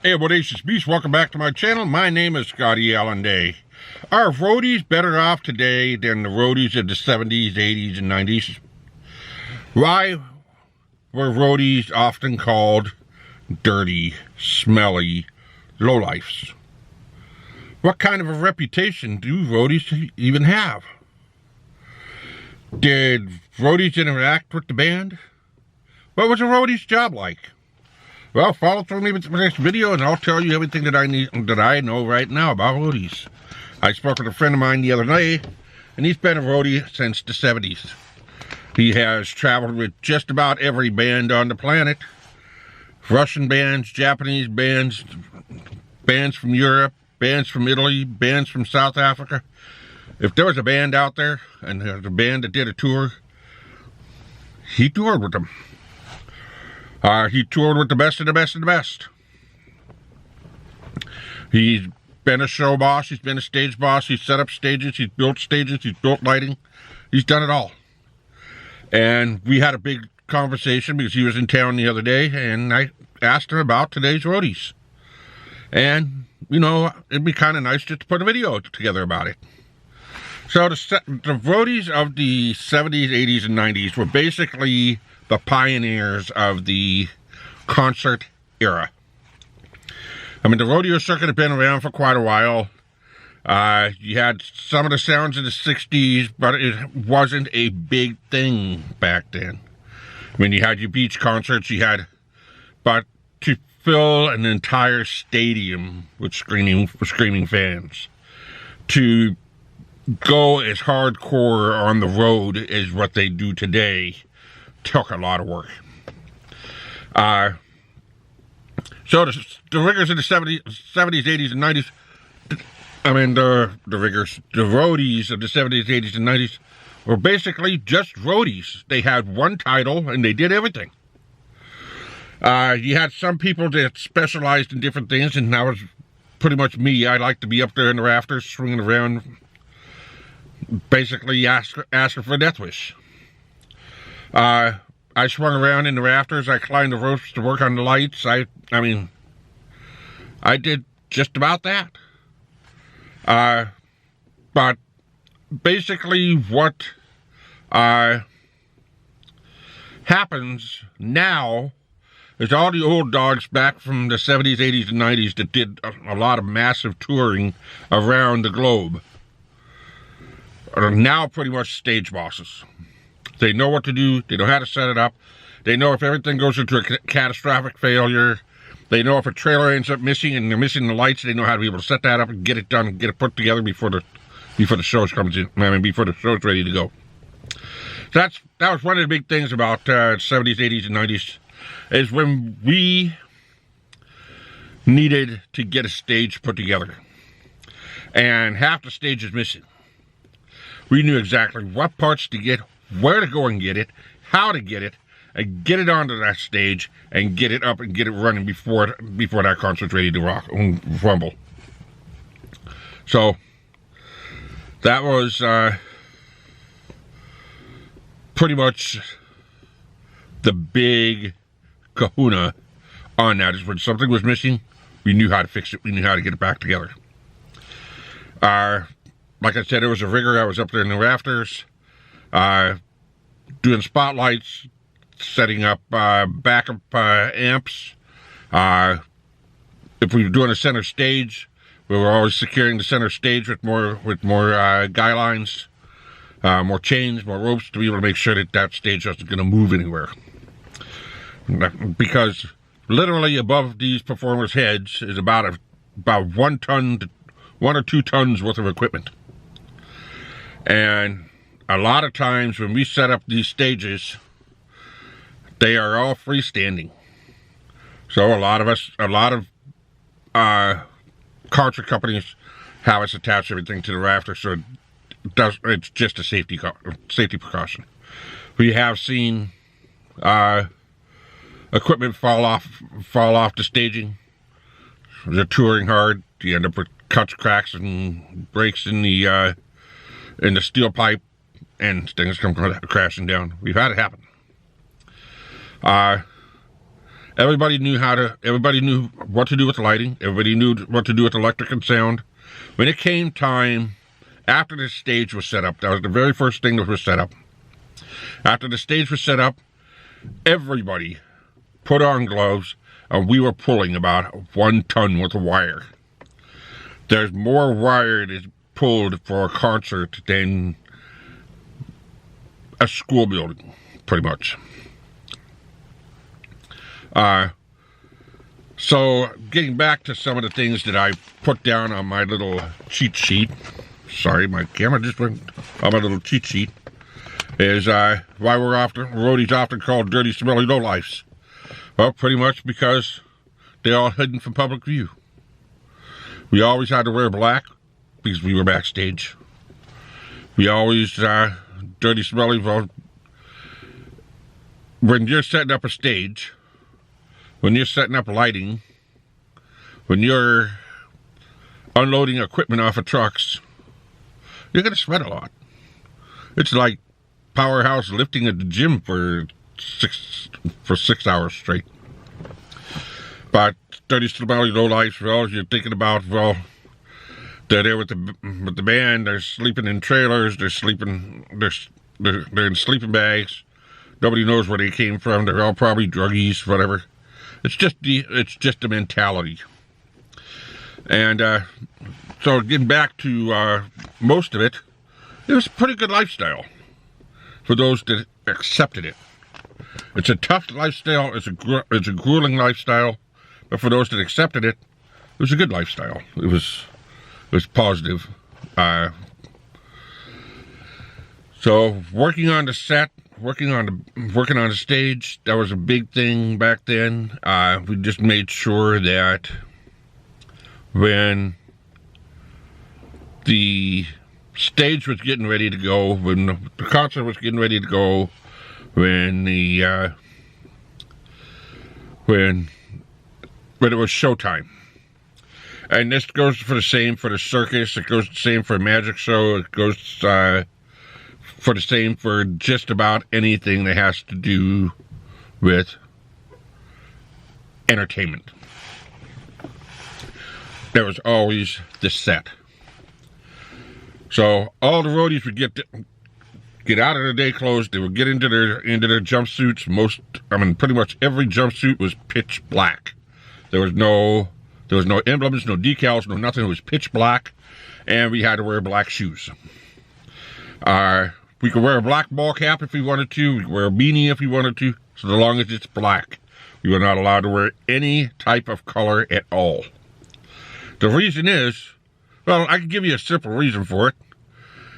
Hey, Bodacious Beast, welcome back to my channel. My name is Scottyallenday. Are roadies better off today than the roadies of the 70s, 80s, and 90s? Why were roadies often called dirty, smelly lowlifes? What kind of a reputation do roadies even have? Did roadies interact with the band? What was a roadie's job like? Well, follow through me with the next video, and I'll tell you everything that I know right now about roadies. I spoke with a friend of mine the other day, and he's been a roadie since the 70s. He has traveled with just about every band on the planet. Russian bands, Japanese bands, bands from Europe, bands from Italy, bands from South Africa. If there was a band out there, and there was a band that did a tour, he toured with them. He toured with the best of the best of the best. He's been a show boss, he's been a stage boss, he's set up stages, he's built lighting. He's done it all. And we had a big conversation because he was in town the other day, and I asked him about today's roadies. And, you know, it'd be kind of nice just to put a video together about it. So the roadies of the 70s, 80s, and 90s were basically the pioneers of the concert era. I mean, the rodeo circuit had been around for quite a while. You had some of the sounds in the 60s, but it wasn't a big thing back then. I mean, you had your beach concerts, you had, but to fill an entire stadium with screaming fans, to go as hardcore on the road as what they do today, took a lot of work. So the riggers in the 70s, 80s, and 90s, the roadies of the 70s, 80s, and 90s were basically just roadies. They had one title, and they did everything. You had some people that specialized in different things, and that was pretty much me. I like to be up there in the rafters, swinging around, basically asking for a death wish. I swung around in the rafters, I climbed the ropes to work on the lights. I did just about that. But basically what happens now is all the old dogs back from the 70s, 80s, and 90s that did a lot of massive touring around the globe are now pretty much stage bosses. They know what to do. They know how to set it up. They know if everything goes into a catastrophic failure. They know if a trailer ends up missing and they're missing the lights. They know how to be able to set that up and get it done and get it put together before the shows comes in. Before the show's ready to go. So that was one of the big things about 70s, 80s, and 90s, is when we needed to get a stage put together, and half the stage is missing. We knew exactly what parts to get, where to go and get it, how to get it, and get it onto that stage, and get it up and get it running before that concert's ready to rock and rumble. So that was pretty much the big kahuna on that. Is when something was missing, we knew how to fix it, we knew how to get it back together. Like I said, it was a rigger. I was up there in the rafters, doing spotlights, setting up backup amps. If we were doing a center stage, we were always securing the center stage with more guy lines, more chains, more ropes, to be able to make sure that stage wasn't going to move anywhere. Because literally above these performers' heads is about 1 or 2 tons worth of equipment. And a lot of times when we set up these stages, they are all freestanding. So a lot of concert companies have us attach everything to the rafter, so it's just a safety precaution. We have seen equipment fall off the staging. They're touring hard. You end up with cuts, cracks, and breaks in the steel pipe, and things come crashing down. We've had it happen. Everybody knew what to do with lighting. Everybody knew what to do with electric and sound. When it came time, after the stage was set up, that was the very first thing that was set up. After the stage was set up, everybody put on gloves, and we were pulling about 1 ton worth of wire. There's more wire that is pulled for a concert than a school building, pretty much. So getting back to some of the things that I put down on my little cheat sheet. Sorry, my camera just went on my little cheat sheet. Is why roadies often called dirty, smelly lowlifes. Well, pretty much because they're all hidden from public view. We always had to wear black because we were backstage. We always dirty, smelly. Well, when you're setting up a stage, when you're setting up lighting, when you're unloading equipment off of trucks, you're going to sweat a lot. It's like powerhouse lifting at the gym for 6 hours straight. But dirty, smelly lowlifes, well, you're thinking about, well, they're there with the band, they're sleeping in trailers, they're in sleeping bags. Nobody knows where they came from. They're all probably druggies, whatever. It's just the mentality. And so getting back to most of it, it was a pretty good lifestyle for those that accepted it. It's a tough lifestyle. It's a grueling lifestyle, but for those that accepted it, it was a good lifestyle. It was positive. So working on the set, working on the stage, that was a big thing back then. We just made sure that when the stage was getting ready to go, when the concert was getting ready to go, when it was showtime. And this goes for the same for the circus, it goes the same for a magic show, it goes for the same for just about anything that has to do with entertainment. There was always the set. So all the roadies would get out of their day clothes. They would get into their jumpsuits. Pretty much every jumpsuit was pitch black. There was no emblems, no decals, no nothing. It was pitch black, and we had to wear black shoes. We could wear a black ball cap if we wanted to. We could wear a beanie if we wanted to, so long as it's black. We were not allowed to wear any type of color at all. The reason is, well, I can give you a simple reason for it.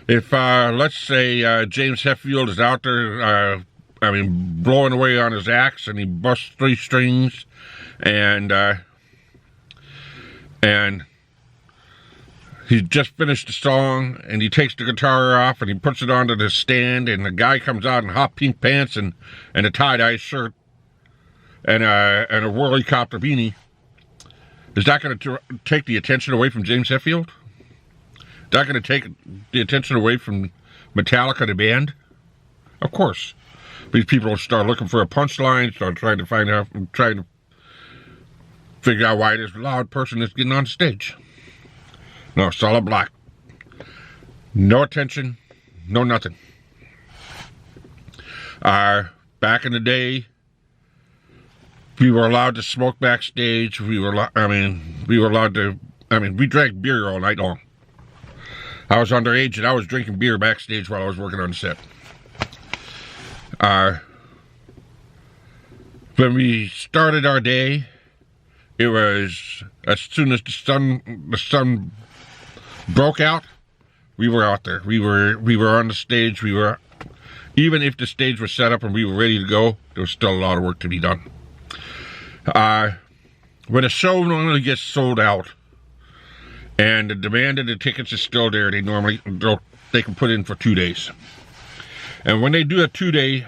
If, let's say, James Hetfield is out there, blowing away on his axe, and he busts 3 strings, and he just finished the song, and he takes the guitar off, and he puts it onto the stand, and the guy comes out in hot pink pants and a tie-dye shirt and a whirly copter beanie. Is that going to take the attention away from James Hetfield? Is that going to take the attention away from Metallica, the band? Of course. These people will start looking for a punchline, start trying to figure out why this loud person is getting on stage. No, solid black. No attention, no nothing. Back in the day, we were allowed to smoke backstage. We drank beer all night long. I was underage and I was drinking beer backstage while I was working on the set. When we started our day, it was as soon as the sun broke out, we were out there. We were on the stage. Even if the stage was set up and we were ready to go, there was still a lot of work to be done. When a show normally gets sold out and the demand of the tickets is still there, they can put in for 2 days. And when they do a 2-day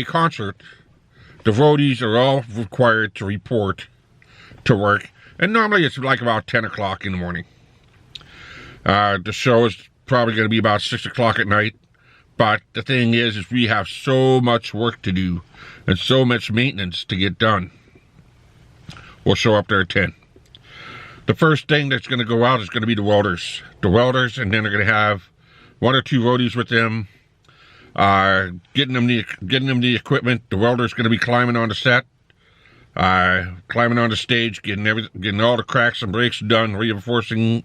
concert, the roadies are all required to report to work. And normally it's like about 10 o'clock in the morning. The show is probably going to be about 6 o'clock at night. But the thing is we have so much work to do and so much maintenance to get done. We'll show up there at 10. The first thing that's going to go out is going to be the welders. The welders, and then they're going to have 1 or 2 roadies with them, getting them the equipment. The welder's going to be climbing on the set, climbing on the stage, getting all the cracks and breaks done, reinforcing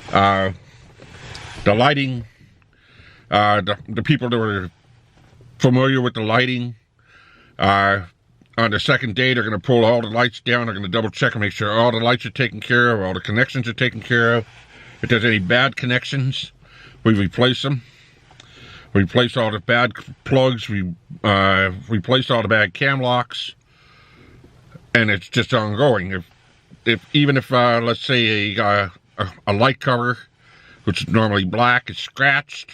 the lighting. The people that were familiar with the lighting, on the second day, they're going to pull all the lights down. They're going to double check and make sure all the lights are taken care of, all the connections are taken care of. If there's any bad connections, we replace them. We replace all the bad plugs. We replace all the bad cam locks, and it's just ongoing. Even if let's say a light cover, which is normally black, is scratched,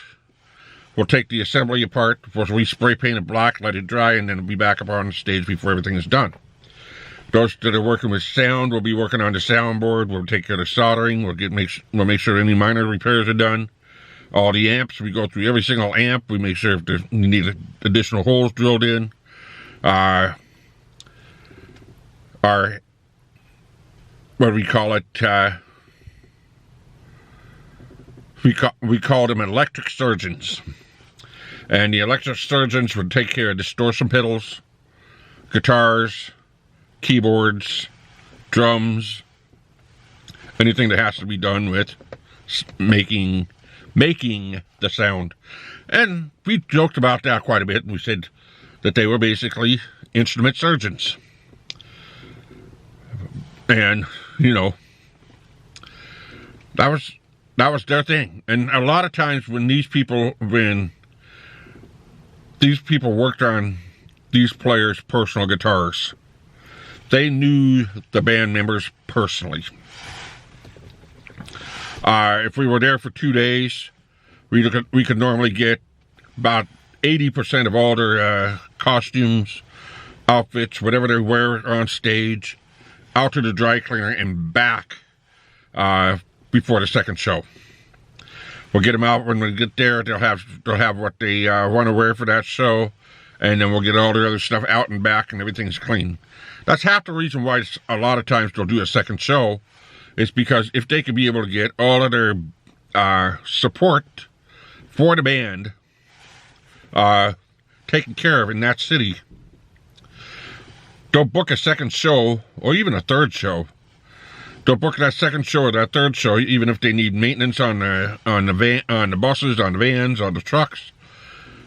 we'll take the assembly apart, we spray paint it black, let it dry, and then it'll be back up on the stage before everything is done. Those that are working with sound will be working on the soundboard. We'll take care of the soldering. We'll make sure any minor repairs are done. All the amps, we go through every single amp. We make sure if you need additional holes drilled in. Our what do we call it? We call them electric surgeons. And the electric surgeons would take care of distortion pedals, guitars, keyboards, drums, anything that has to be done with making the sound. And we joked about that quite a bit, and we said that they were basically instrument surgeons. And, you know, that was their thing. And a lot of times when these people worked on these players' personal guitars, they knew the band members personally. If we were there for 2 days, we could normally get about 80% of all their costumes, outfits, whatever they wear on stage, out to the dry cleaner and back before the second show. We'll get them out when we get there. They'll have what they want to wear for that show, and then we'll get all the other stuff out and back, and everything's clean. That's half the reason why a lot of times they'll do a second show, is because if they could be able to get all of their support for the band taken care of in that city, they'll book a second show or even a third show. They'll book that second show or that third show, even if they need maintenance on the buses, on the vans, on the trucks.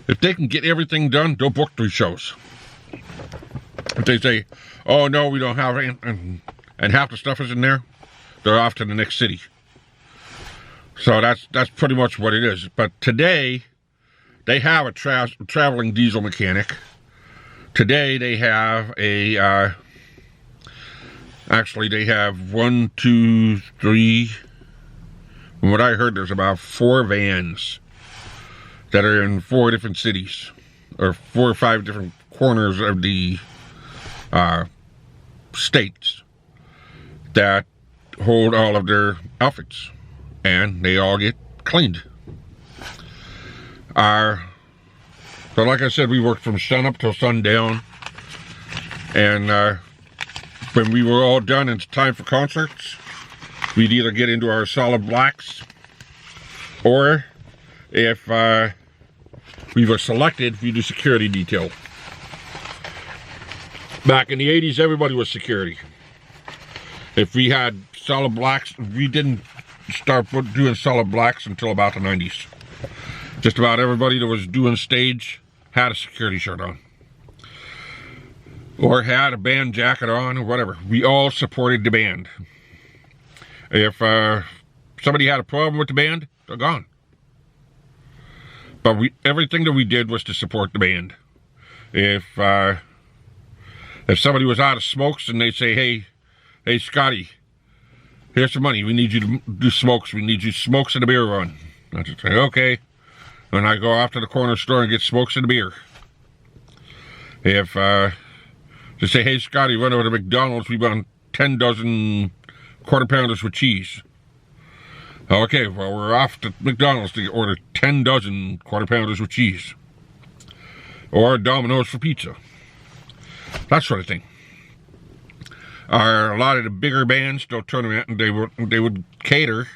If they can get everything done, they'll book 3 shows. If they say, "Oh no, we don't have it," and half the stuff is in there, they're off to the next city. So that's pretty much what it is. But today, they have a traveling diesel mechanic. Today they have actually they have 1, 2, 3. From what I heard, there's about 4 vans that are in 4 different cities, or 4 or 5 different corners of the states that hold all of their outfits, and they all get cleaned. So like I said, we worked from sun up till sundown, and when we were all done and it's time for concerts, we'd either get into our solid blacks, or if we were selected, we do security detail. Back in the 80s, everybody was security. If we had solid blacks, we didn't start doing solid blacks until about the 90s. Just about everybody that was doing stage had a security shirt on, or had a band jacket on, or whatever. We all supported the band. If somebody had a problem with the band, they're gone. But everything that we did was to support the band. If somebody was out of smokes and they say, hey Scotty, here's some money, we need you to do smokes, we need you smokes and a beer run. I just say, okay. And I go off to the corner store and get smokes and a beer. If just say, hey Scotty, run over to McDonald's, we want 10 dozen quarter pounders with cheese. Okay, well, we're off to McDonald's to order 10 dozen quarter pounders with cheese. Or Domino's for pizza. That sort of thing. A lot of the bigger bands still turn around and they would cater,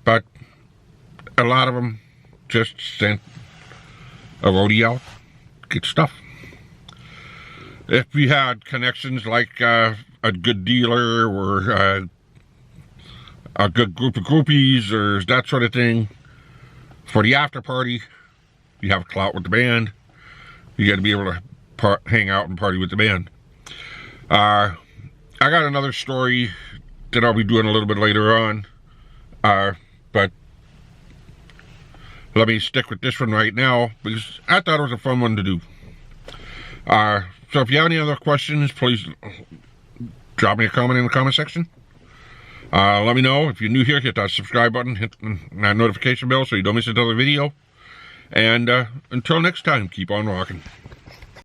but a lot of them just sent a roadie out to get stuff. If we had connections like a good dealer or a good group of groupies or that sort of thing, for the after party, you have clout with the band. You got to be able to hang out and party with the band. I got another story that I'll be doing a little bit later on, but let me stick with this one right now because I thought it was a fun one to do. So if you have any other questions, please drop me a comment in the comment section. Let me know. If you're new here, hit that subscribe button, hit that notification bell so you don't miss another video. And until next time, keep on rocking.